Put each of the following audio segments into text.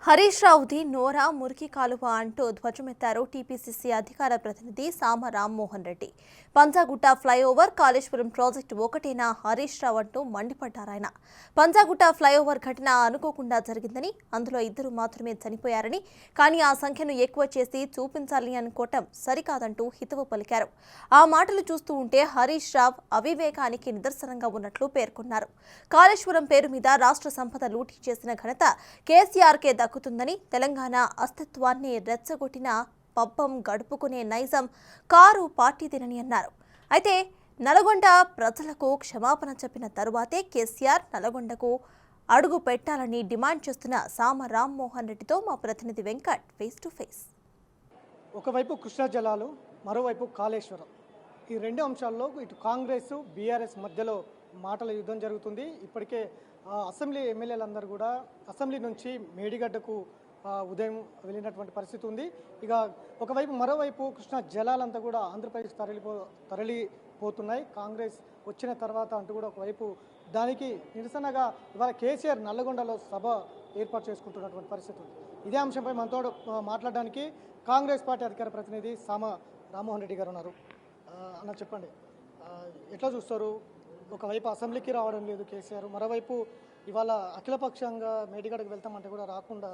హరీష్ రావుది నోరా మురికి కాలువ అంటూ ధ్వజమెత్తారు టీపీసీసీ అధికార ప్రతినిధి సామ రామ్మోహన్ రెడ్డి. పంజాగుట్ట ఫ్లైఓవర్ కాళేశ్వరం ప్రాజెక్టు ఒకటేనా హరీష్ రావు అంటూ మండిపడ్డారాయన. పంజాగుట్ట ఫ్లైఓవర్ ఘటన అనుకోకుండా జరిగిందని, అందులో 2 మాత్రమే చనిపోయారని, కానీ ఆ సంఖ్యను ఎక్కువ చేసి చూపించాలని అనుకోవటం సరికాదంటూ హితవు పలికారు. ఆ మాటలు చూస్తూ ఉంటే హరీష్ రావు అవివేకానికి నిదర్శనంగా ఉన్నట్లు పేర్కొన్నారు. కాళేశ్వరం పేరు మీద రాష్ట్ర సంపద లూటీ చేసిన ఘనత కేసీఆర్కే దక్కుతుందని, తెలంగాణ అస్తిత్వాన్ని రెచ్చగొట్టిన పబ్బం గడుపుకునే నైజం కారు పార్టీదేనని అన్నారు. అయితే నల్గొండ ప్రజలకు క్షమాపణ చెప్పిన తరువాతే కేసీఆర్ నల్గొండకు అడుగు పెట్టాలని డిమాండ్ చేస్తున్న సామ రామ్మోహన్ రెడ్డితో మా ప్రతినిధి వెంకట్ ఫేస్ టు ఫేస్. ఒకవైపు కృష్ణా జలాలు, మరోవైపు కాళేశ్వరం. ఈ 2 అంశాల్లో ఇటు కాంగ్రెస్ బీఆర్ఎస్ మధ్యలో మాటల యుద్ధం జరుగుతుంది. ఇప్పటికే అసెంబ్లీ ఎమ్మెల్యేలందరూ కూడా అసెంబ్లీ నుంచి మేడిగడ్డకు ఉదయం వెళ్ళినటువంటి పరిస్థితి ఉంది. ఇక ఒకవైపు మరోవైపు కృష్ణా జలాలంతా కూడా ఆంధ్రప్రదేశ్ తరలిపోతున్నాయి కాంగ్రెస్ వచ్చిన తర్వాత అంటూ కూడా ఒకవైపు దానికి నిరసనగా ఇవాళ కేసీఆర్ నల్లగొండలో సభ ఏర్పాటు చేసుకుంటున్నటువంటి పరిస్థితి ఉంది. ఇదే అంశంపై మనతో మాట్లాడడానికి కాంగ్రెస్ పార్టీ అధికార ప్రతినిధి సామ రామ్మోహన్ రెడ్డి గారు ఉన్నారు. అన్న చెప్పండి, ఎట్లా చూస్తారు? ఒకవైపు అసెంబ్లీకి రావడం లేదు కేసీఆర్, మరోవైపు ఇవాళ అఖిలపక్షంగా మేడిగడకు వెళ్తామంటే కూడా రాకుండా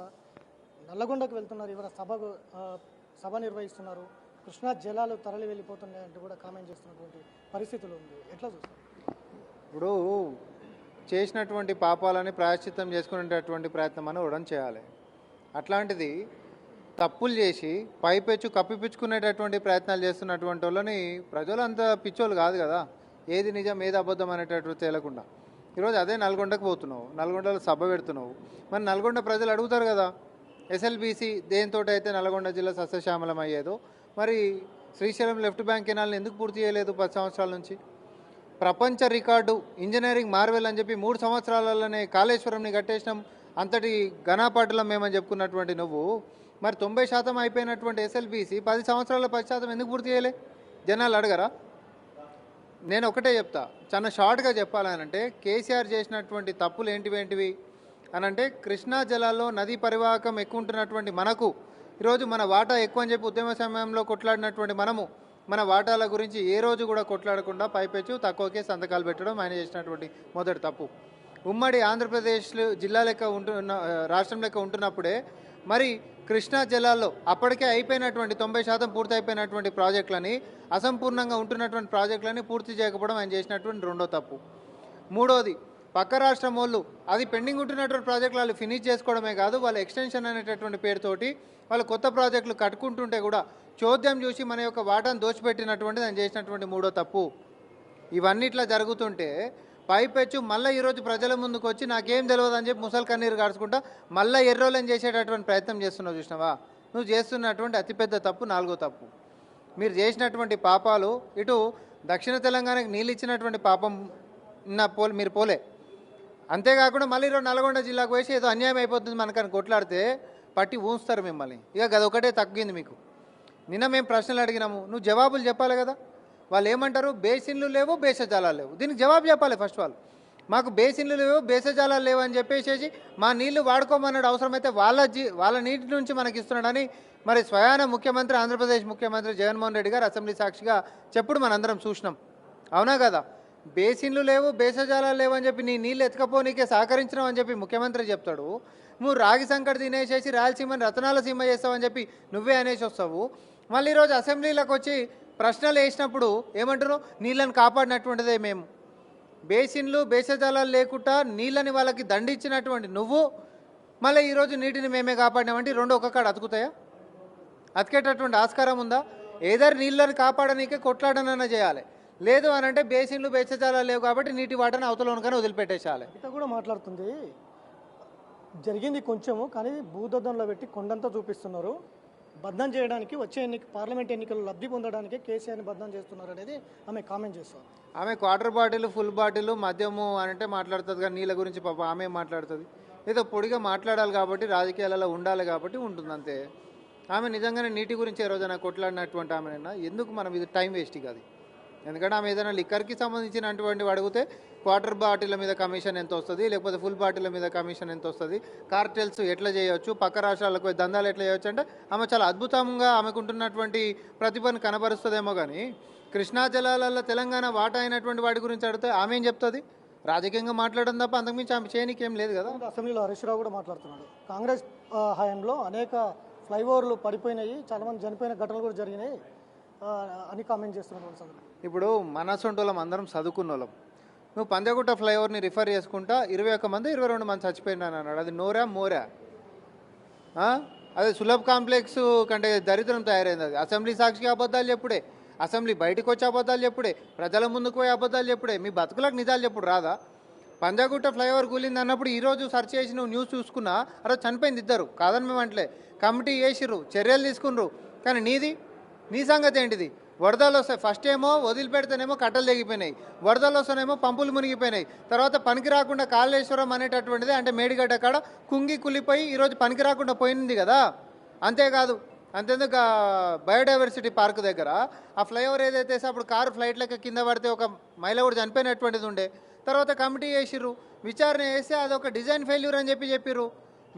నల్లగొండకు వెళ్తున్నారు. ఇవాళ సభ నిర్వహిస్తున్నారు. కృష్ణా జలాలు తరలి వెళ్ళిపోతున్నాయంటూ కూడా కామెంట్ చేస్తున్నటువంటి పరిస్థితులు ఉంది. ఎట్లా చూస్తారు? ఇప్పుడు చేసినటువంటి పాపాలని ప్రాయశ్చిత్తం చేసుకునేటటువంటి ప్రయత్నం అని ఉడం చేయాలి. అట్లాంటిది తప్పులు చేసి పైపెచ్చు కప్పిపుచ్చుకునేటటువంటి ప్రయత్నాలు చేస్తున్నటువంటి వాళ్ళని ప్రజలు అంత పిచ్చోళ్ళు కాదు కదా, ఏది నిజం ఏది అబద్ధం అనేటటువంటి తేలకుండా. ఈరోజు అదే నల్గొండకు పోతున్నావు, నల్గొండలో సభ పెడుతున్నావు. మరి నల్గొండ ప్రజలు అడుగుతారు కదా, ఎస్ఎల్బీసీ దేంతో అయితే నల్గొండ జిల్లా సస్యశ్యామలం అయ్యేదో, మరి శ్రీశైలం లెఫ్ట్ బ్యాంక్ కెనాల్ని ఎందుకు పూర్తి చేయలేదు 10 సంవత్సరాల నుంచి? ప్రపంచ రికార్డు ఇంజనీరింగ్ మార్వెల్ అని చెప్పి 3 సంవత్సరాలలోనే కాళేశ్వరంని కట్టేసినాం, అంతటి ఘనాపాటులం మేమని చెప్పుకున్నటువంటి నువ్వు మరి 90% అయిపోయినటువంటి ఎస్ఎల్బీసీ 10 సంవత్సరాల 10% ఎందుకు పూర్తి చేయలే? జనాలు అడగరా? నేను ఒకటే చెప్తా, చాలా షార్ట్గా చెప్పాలనంటే కేసీఆర్ చేసినటువంటి తప్పులు ఏంటివి అనంటే, కృష్ణా జలాల్లో నదీ పరివాహకం ఎక్కువ ఉంటున్నటువంటి మనకు ఈరోజు మన వాటా ఎక్కువ అని చెప్పి ఉద్యమ సమయంలో కొట్లాడినటువంటి మనము మన వాటాల గురించి ఏ రోజు కూడా కొట్లాడకుండా పైపెచ్చు తక్కువకే సంతకాలు పెట్టడం ఆయన చేసినటువంటి మొదటి తప్పు. ఉమ్మడి ఆంధ్రప్రదేశ్ జిల్లా లెక్క రాష్ట్రం లెక్క ఉంటున్నప్పుడే మరి కృష్ణా జలాల్లో అప్పటికే అయిపోయినటువంటి 90% పూర్తి అయిపోయినటువంటి ప్రాజెక్టులని, అసంపూర్ణంగా ఉంటున్నటువంటి ప్రాజెక్టులని పూర్తి చేయకపోవడం ఆయన చేసినటువంటి రెండో తప్పు. మూడోది, పక్క రాష్ట్రం వాళ్ళు అది పెండింగ్ ఉంటున్నటువంటి ప్రాజెక్టులు వాళ్ళు ఫినిష్ చేసుకోవడమే కాదు, వాళ్ళ ఎక్స్టెన్షన్ అనేటటువంటి పేరుతోటి వాళ్ళు కొత్త ప్రాజెక్టులు కట్టుకుంటుంటే కూడా చోద్యం చూసి మన యొక్క వాటాను దోచిపెట్టినటువంటిది ఆయన చేసినటువంటి మూడో తప్పు. ఇవన్నీ ఇట్లా జరుగుతుంటే పైపెచ్చు మళ్ళీ ఈరోజు ప్రజల ముందుకు వచ్చి నాకేం తెలియదు అని చెప్పి ముసలి కన్నీరు కాడుచుకుంటా మళ్ళీ ఎర్రోలని చేసేటటువంటి ప్రయత్నం చేస్తున్నావు. చూసినావా? నువ్వు చేస్తున్నటువంటి అతిపెద్ద తప్పు, 4వ తప్పు. మీరు చేసినటువంటి పాపాలు, ఇటు దక్షిణ తెలంగాణకి నీళ్ళు ఇచ్చినటువంటి పాపం మీరు పోలే. అంతేకాకుండా మళ్ళీ ఈరోజు నల్గొండ జిల్లాకు వేసి ఏదో అన్యాయం అయిపోతుంది మనకని కొట్లాడితే పట్టి ఊంచుతారు మిమ్మల్ని. ఇక అదొకటే తగ్గింది మీకు. నిన్న మేము ప్రశ్నలు అడిగినాము, నువ్వు జవాబులు చెప్పాలి కదా. వాళ్ళు ఏమంటారు? బేసిన్లు లేవు, బేసజాలాలు లేవు. దీనికి జవాబు చెప్పాలి ఫస్ట్. వాళ్ళు మాకు బేసిన్లు లేవు, బేసజాలాలు లేవు అని చెప్పేసి మా నీళ్లు వాడుకోమన్నాడు. అవసరమైతే వాళ్ళ నీటి నుంచి మనకి ఇస్తున్నాడని మరి స్వయాన ముఖ్యమంత్రి, ఆంధ్రప్రదేశ్ ముఖ్యమంత్రి జగన్మోహన్ రెడ్డి గారు అసెంబ్లీ సాక్షిగా చెప్పుడు మనందరం చూసినాం. అవునా కదా? బేసిన్లు లేవు, బేసజాలాలు లేవు అని చెప్పి నీ నీళ్ళు ఎత్తుకపోనీకే సహకరించినావు అని చెప్పి ముఖ్యమంత్రి చెప్తాడు. నువ్వు రాగి సంకటి తినేసేసి రాయలసీమని రతనాల సీమ చేస్తావని చెప్పి నువ్వే అనేసి వస్తావు. మళ్ళీ ఈరోజు అసెంబ్లీలోకి వచ్చి ప్రశ్నలు వేసినప్పుడు ఏమంటున్నావు? నీళ్ళని కాపాడినటువంటిదే మేము. బేసిన్లు బేసజాలాలు లేకుండా నీళ్ళని వాళ్ళకి దండిచ్చినటువంటి నువ్వు మళ్ళీ ఈరోజు నీటిని మేమే కాపాడినామంటే రెండు ఒక్కొక్కడు అతుకుతాయా? అతికేటటువంటి ఆస్కారం ఉందా? ఏదర్ నీళ్ళని కాపాడనీకే కొట్లాడనన్నా చేయాలి, లేదు అని అంటే బేసిన్లు బేసజాలాలు లేవు కాబట్టి నీటి వాటని అవతలనుకనే వదిలిపెట్టేసేయాలి. ఇక కూడా మాట్లాడుతుంది జరిగింది కొంచెము, కానీ భూదద్దంలో పెట్టి కొండంతా చూపిస్తున్నారు. బద్నాం చేయడానికి వచ్చే పార్లమెంట్ ఎన్నికలు లబ్ధి పొందడానికి కేసీఆర్ని బద్నాం చేస్తున్నారు అనేది ఆమె కామెంట్ చేస్తారు. ఆమె క్వార్టర్ బాటిల్, ఫుల్ బాటిల్, మద్యము అంటే మాట్లాడుతుంది కానీ నీళ్ళ గురించి పాప ఆమె మాట్లాడుతుంది. ఏదో పొడిగా మాట్లాడాలి కాబట్టి, రాజకీయాలలో ఉండాలి కాబట్టి ఉంటుంది అంతే. ఆమె నిజంగానే నీటి గురించి ఏ రోజైనా కొట్లాడినటువంటి ఆమెనైనా ఎందుకు మనం ఇది టైం వేస్ట్ కాదు. ఎందుకంటే ఆమె ఏదైనా లిక్కర్కి సంబంధించినటువంటి అడిగితే క్వార్టర్ బాటిల్ మీద కమిషన్ ఎంత వస్తుంది, లేకపోతే ఫుల్ బాటిల్ మీద కమిషన్ ఎంత వస్తుంది, కార్టెల్స్ ఎట్లా చేయొచ్చు, పక్క రాష్ట్రాలకు పోయి దందాలు ఎట్లా చేయొచ్చు అంటే ఆమె చాలా అద్భుతంగా ఆమెకుంటున్నటువంటి ప్రతిభను కనబరుస్తుందేమో కానీ కృష్ణా జలాలలో తెలంగాణ వాటా అయినటువంటి వాటి గురించి అడిగితే ఆమె ఏం చెప్తుంది? రాజకీయంగా మాట్లాడడం తప్ప అంతకుమించి ఆమె చేయనికి ఏం లేదు కదా. అసెంబ్లీలో హరీష్ రావు కూడా మాట్లాడుతున్నాడు. కాంగ్రెస్ హయాంలో అనేక ఫ్లైఓవర్లు పడిపోయినాయి, చాలామంది చనిపోయిన ఘటనలు కూడా జరిగినాయి అని కామెంట్ చేస్తున్నారు. ఇప్పుడు మనసొంటోళ్ళం అందరం చదువుకున్న వాళ్ళం. నువ్వు పంజాగుట్ట ఫ్లైఓవర్ని రిఫర్ చేసుకుంటా 21 మంది 22 మంది చచ్చిపోయినాను అన్నాడు. అది నోరా మోరా? అదే సులభ్ కాంప్లెక్స్ కంటే దరిద్రం తయారైంది. అది అసెంబ్లీ సాక్షిగా అబద్ధాలు చెప్పుడే, అసెంబ్లీ బయటకు వచ్చి అబద్ధాలు చెప్పుడే, ప్రజల ముందుకు పోయి అబద్ధాలు చెప్పుడే. మీ బతుకులకు నిజాలు చెప్పుడు రాదా? పంజాగుట్ట ఫ్లైఓవర్ కూలింది అన్నప్పుడు ఈరోజు సెర్చ్ చేసి నువ్వు న్యూస్ చూసుకున్నా అరే చనిపోయింది ఇద్దరు, కాదని మేము అంటలే. కమిటీ వేసిర్రు, చర్యలు తీసుకున్నారు. కానీ నీ సంగతి ఏంటిది? వరదలు వస్తాయి, ఫస్ట్ ఏమో వదిలిపెడితేనేమో కట్టలు తెగిపోయినాయి, వరదలు వస్తేనేమో పంపులు మునిగిపోయినాయి, తర్వాత పనికి రాకుండా కాళేశ్వరం అనేటటువంటిది అంటే మేడిగడ్డ కాడ కుంగి కులిపోయి ఈరోజు పనికి రాకుండా పోయింది కదా. అంతేకాదు, అంతేందుకు బయోడైవర్సిటీ పార్క్ దగ్గర ఆ ఫ్లైఓవర్ ఏదైతే అప్పుడు కారు ఫ్లైట్లకి కింద పడితే ఒక మహిళ కూడా చనిపోయినటువంటిది ఉండే. తర్వాత కమిటీ వేసిర్రు, విచారణ చేస్తే అదొక డిజైన్ ఫెయిల్యూర్ అని చెప్పిర్రు.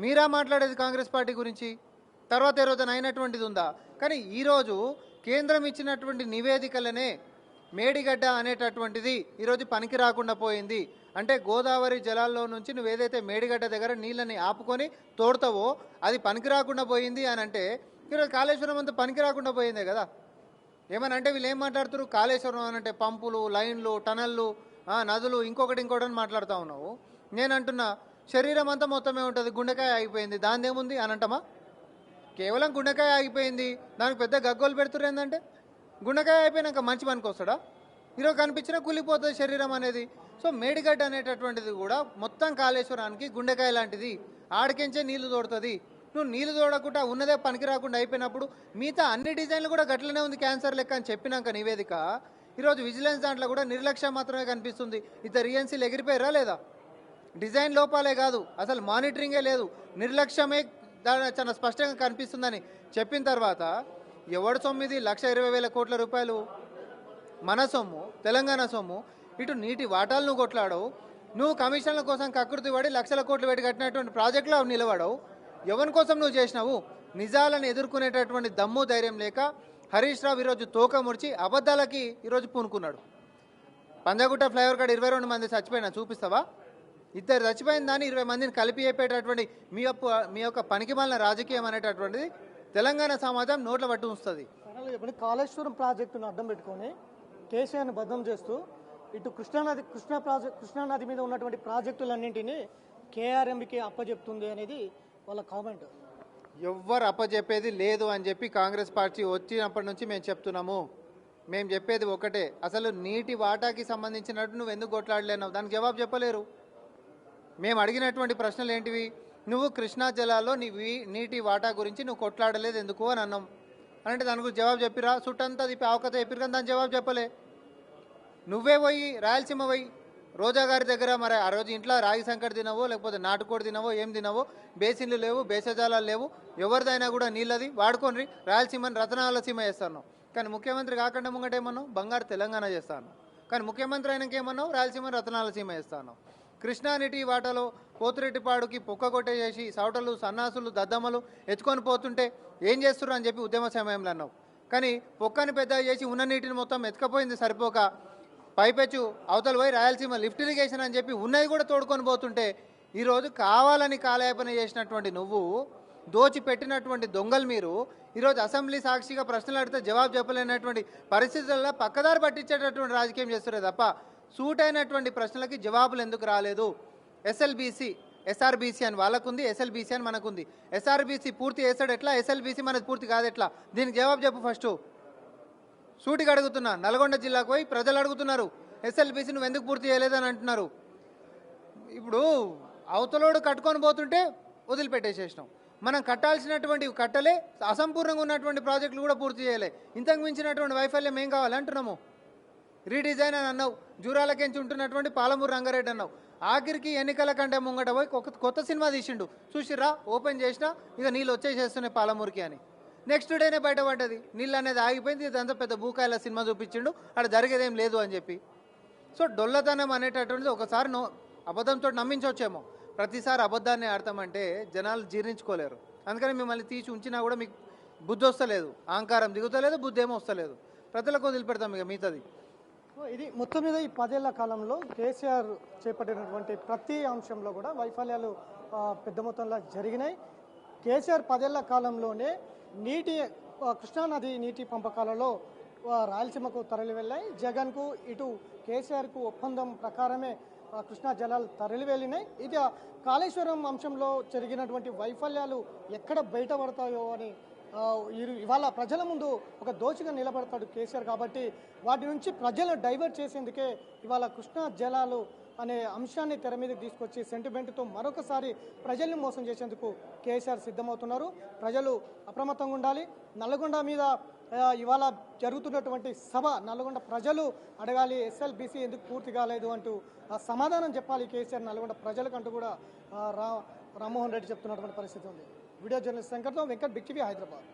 మీరా మాట్లాడేది కాంగ్రెస్ పార్టీ గురించి? తర్వాత ఏ రోజున అయినటువంటిది ఉందా? కానీ ఈరోజు కేంద్రం ఇచ్చినటువంటి నివేదికలనే మేడిగడ్డ అనేటటువంటిది ఈరోజు పనికి రాకుండా పోయింది అంటే గోదావరి జలాల్లో నుంచి నువ్వు ఏదైతే మేడిగడ్డ దగ్గర నీళ్ళని ఆపుకొని తోడతావో అది పనికి రాకుండా పోయింది అని అంటే ఈరోజు కాళేశ్వరం అంతా పనికి రాకుండా పోయిందే కదా. ఏమని అంటే వీళ్ళు ఏం మాట్లాడుతారు? కాళేశ్వరం అని అంటే పంపులు, లైన్లు, టనళ్ళు, నదులు, ఇంకొకటి అని మాట్లాడుతూ ఉన్నావు. నేను అంటున్నా శరీరం అంతా మొత్తమే ఉంటుంది, గుండెకాయ ఆగిపోయింది, దాని ఏముంది అని అంటామా? కేవలం గుండెకాయ ఆగిపోయింది, దానికి పెద్ద గగ్గోలు పెడుతున్నారు ఏంటంటే గుండెకాయ అయిపోయినాక మంచి పనికి వస్తాడా? ఈరోజు కనిపించినా కూలిపోతుంది శరీరం అనేది. సో మేడిగడ్డ అనేటటువంటిది కూడా మొత్తం కాళేశ్వరానికి గుండెకాయ లాంటిది, ఆడికించే నీళ్లు తోడుతుంది. నువ్వు నీళ్లు తోడకుండా ఉన్నదే పనికి రాకుండా అయిపోయినప్పుడు మిగతా అన్ని డిజైన్లు కూడా గట్లనే ఉంది క్యాన్సర్ లెక్క అని చెప్పినాక నివేదిక ఈరోజు విజిలెన్స్ దాంట్లో కూడా నిర్లక్ష్యం మాత్రమే కనిపిస్తుంది. ఇద్దరు ఈఎన్సీలు ఎగిరిపోయారా లేదా? డిజైన్ లోపాలే కాదు, అసలు మానిటరింగే లేదు, నిర్లక్ష్యమే చాలా స్పష్టంగా కనిపిస్తుందని చెప్పిన తర్వాత ఎవడు 9,20,000 కోట్ల రూపాయలు మన సొమ్ము, తెలంగాణ సొమ్ము, ఇటు నీటి వాటాలు నువ్వు కొట్లాడవు, నువ్వు కమిషన్ల కోసం కకృతి పడి లక్షల కోట్లు పెట్టి కట్టినటువంటి ప్రాజెక్టులో నిలబడవు. ఎవరి కోసం నువ్వు చేసినావు? నిజాలను ఎదుర్కొనేటటువంటి దమ్ము ధైర్యం లేక హరీష్ రావు ఈరోజు తోక ముడిచి అబద్ధాలకి ఈరోజు పూనుకున్నాడు. పంజాగుట్ట ఫ్లైఓవర్ కాడ 22 మంది చచ్చిపోయినా చూపిస్తావా? ఇద్దరు చచ్చిపోయిన దాన్ని 20 మందిని కలిపి చెప్పేటటువంటి మీ యొక్క పనికిమాలిన రాజకీయం అనేటటువంటిది తెలంగాణ సమాజం నోట్ల పట్టు ఉంచుతుంది. కాళేశ్వరం ప్రాజెక్టును అడ్డం పెట్టుకొని కేసీఆర్ని బద్దం చేస్తూ ఇటు కృష్ణానది మీద ఉన్నటువంటి ప్రాజెక్టులన్నింటినీ కేఆర్ఎంకి అప్పచెప్తుంది అనేది వాళ్ళ కామెంట్. ఎవ్వరు అప్పచెప్పేది లేదు అని చెప్పి కాంగ్రెస్ పార్టీ వచ్చినప్పటి నుంచి మేము చెప్తున్నాము. మేము చెప్పేది ఒకటే, అసలు నీటి వాటాకి సంబంధించినట్టు నువ్వు ఎందుకు కొట్లాడలేనావు? దానికి జవాబు చెప్పలేరు. మేము అడిగినటువంటి ప్రశ్నలు ఏంటివి? నువ్వు కృష్ణా జలాల్లో నీటి వాటా గురించి నువ్వు కొట్లాడలేదు ఎందుకు అని అన్నాం. అంటే దాని గురించి జవాబు చెప్పిరా? చుట్టంతా తిప్పి అవకత చెప్పిరు కానీ దాని జవాబు చెప్పలే. నువ్వే పోయి రాయలసీమ పోయి రోజా గారి దగ్గర మరి ఆ రోజు ఇంట్లో రాగి సంకటి తినవో లేకపోతే నాటుకోడి తినవో ఏం తినవో, బేసిన్లు లేవు, బేసజాలాలు లేవు, ఎవరిదైనా కూడా నీళ్ళది వాడుకొని రాయలసీమని రతనాల సీమ చేస్తాను. కానీ ముఖ్యమంత్రి కాకుండా ముంగటేమన్నావు బంగారు తెలంగాణ చేస్తాను. కానీ ముఖ్యమంత్రి అయినాకేమన్నావు రాయలసీమని రతనాల సీమ చేస్తాను. కృష్ణా నీటి వాటలో పోతురెడ్డిపాడుకి పొక్క కొట్టేసి సౌటలు, సన్నాసులు, దద్దమ్మలు ఎత్తుకొని పోతుంటే ఏం చేస్తున్నారు అని చెప్పి ఉద్యమ సమయంలో అన్నావు. కానీ పొక్కని పెద్దగా చేసి ఉన్న నీటిని మొత్తం ఎత్తుకపోయింది సరిపోక పైపెచ్చు అవతల పోయి రాయలసీమ లిఫ్ట్ ఇరిగేషన్ అని చెప్పి ఉన్నది కూడా తోడుకొని పోతుంటే ఈరోజు కావాలని కాలయాపన చేసినటువంటి నువ్వు, దోచి పెట్టినటువంటి దొంగలు మీరు ఈరోజు అసెంబ్లీ సాక్షిగా ప్రశ్నలు అడిగితే జవాబు చెప్పలేనటువంటి పరిస్థితుల్లో పక్కదారి పట్టించేటటువంటి రాజకీయం చేస్తున్నారు తప్ప సూట్ అయినటువంటి ప్రశ్నలకి జవాబులు ఎందుకు రాలేదు? ఎస్ఎల్బీసీ, ఎస్ఆర్బీసీ అని వాళ్ళకుంది, ఎస్ఎల్బీసీ అని మనకుంది. ఎస్ఆర్బీసీ పూర్తి చేస్తాడు ఎట్లా? ఎస్ఎల్బీసీ మనది పూర్తి కాదు ఎట్లా? దీనికి జవాబు చెప్పు ఫస్ట్. సూటిగా అడుగుతున్నా. నల్గొండ జిల్లాకు పోయి ప్రజలు అడుగుతున్నారు ఎస్ఎల్బీసీ నువ్వు ఎందుకు పూర్తి చేయలేదని అంటున్నారు. ఇప్పుడు అవతలోడు కట్టుకొని పోతుంటే వదిలిపెట్టేసేసినాం. మనం కట్టాల్సినటువంటి కట్టలే, అసంపూర్ణంగా ఉన్నటువంటి ప్రాజెక్టులు కూడా పూర్తి చేయలే. ఇంతకు మించినటువంటి వైఫల్యం ఏం కావాలి అంటున్నాము. రీడిజైన్ అని అన్నావు, జూరాలకెంచి ఉంటున్నటువంటి పాలమూరు రంగారెడ్డి అన్నావు. ఆఖరికి ఎన్నికల కంటే ముంగట పోయి కొత్త సినిమా తీసిండు, చూసిరా ఓపెన్ చేసినా ఇక నీళ్ళు వచ్చేసేస్తున్నాయి పాలమూరుకి అని. నెక్స్ట్ డేనే బయటపడ్డది నీళ్ళు అనేది ఆగిపోయింది, ఇదంతా పెద్ద భూకాయల సినిమా చూపించిండు, అక్కడ జరిగేదేం లేదు అని చెప్పి. సో డొల్లతనం అనేటటువంటిది ఒకసారి అబద్ధంతో నమ్మించవచ్చేమో, ప్రతిసారి అబద్ధాన్ని ఆడతామంటే జనాలు జీర్ణించుకోలేరు. అందుకని మిమ్మల్ని తీసి ఉంచినా కూడా మీకు బుద్ధి వస్తలేదు, అహంకారం దిగుతలేదు, బుద్ధి ఏమో వస్తలేదు. ప్రజలకు వదిలిపెడతాం ఇక మిగతాది. ఇది మొత్తం మీద ఈ 10 ఏళ్ల కాలంలో కేసీఆర్ చేపట్టినటువంటి ప్రతి అంశంలో కూడా వైఫల్యాలు పెద్ద మొత్తంలో జరిగినాయి. కేసీఆర్ 10 ఏళ్ల కాలంలోనే కృష్ణానది నీటి పంపకాలలో రాయలసీమకు తరలి వెళ్ళాయి. జగన్కు ఇటు కేసీఆర్కు ఒప్పందం ప్రకారమే కృష్ణా జలాలు తరలి వెళ్ళినాయి. ఇది కాళేశ్వరం అంశంలో జరిగినటువంటి వైఫల్యాలు ఎక్కడ బయటపడతాయో అని ఇవాళ ప్రజల ముందు ఒక దోషిగా నిలబడతాడు కేసీఆర్. కాబట్టి వాటి నుంచి ప్రజలను డైవర్ట్ చేసేందుకే ఇవాళ కృష్ణా జలాలు అనే అంశాన్ని తెర మీదకి తీసుకొచ్చి సెంటిమెంట్తో మరొకసారి ప్రజల్ని మోసం చేసేందుకు కేసీఆర్ సిద్ధమవుతున్నారు. ప్రజలు అప్రమత్తంగా ఉండాలి. నల్లగొండ మీద ఇవాళ జరుగుతున్నటువంటి సభ నల్లగొండ ప్రజలు అడగాలి, ఎస్ఎల్బీసీ ఎందుకు పూర్తి కాలేదు అంటూ సమాధానం చెప్పాలి కేసీఆర్ నల్లగొండ ప్రజలకంటూ కూడా రామ్మోహన్ రెడ్డి చెప్తున్నటువంటి పరిస్థితి ఉంది. వీడియో జర్నలిస్ట్ శంకర్తో వెంకట్, బిగ్ టీవీ, హైదరాబాద్.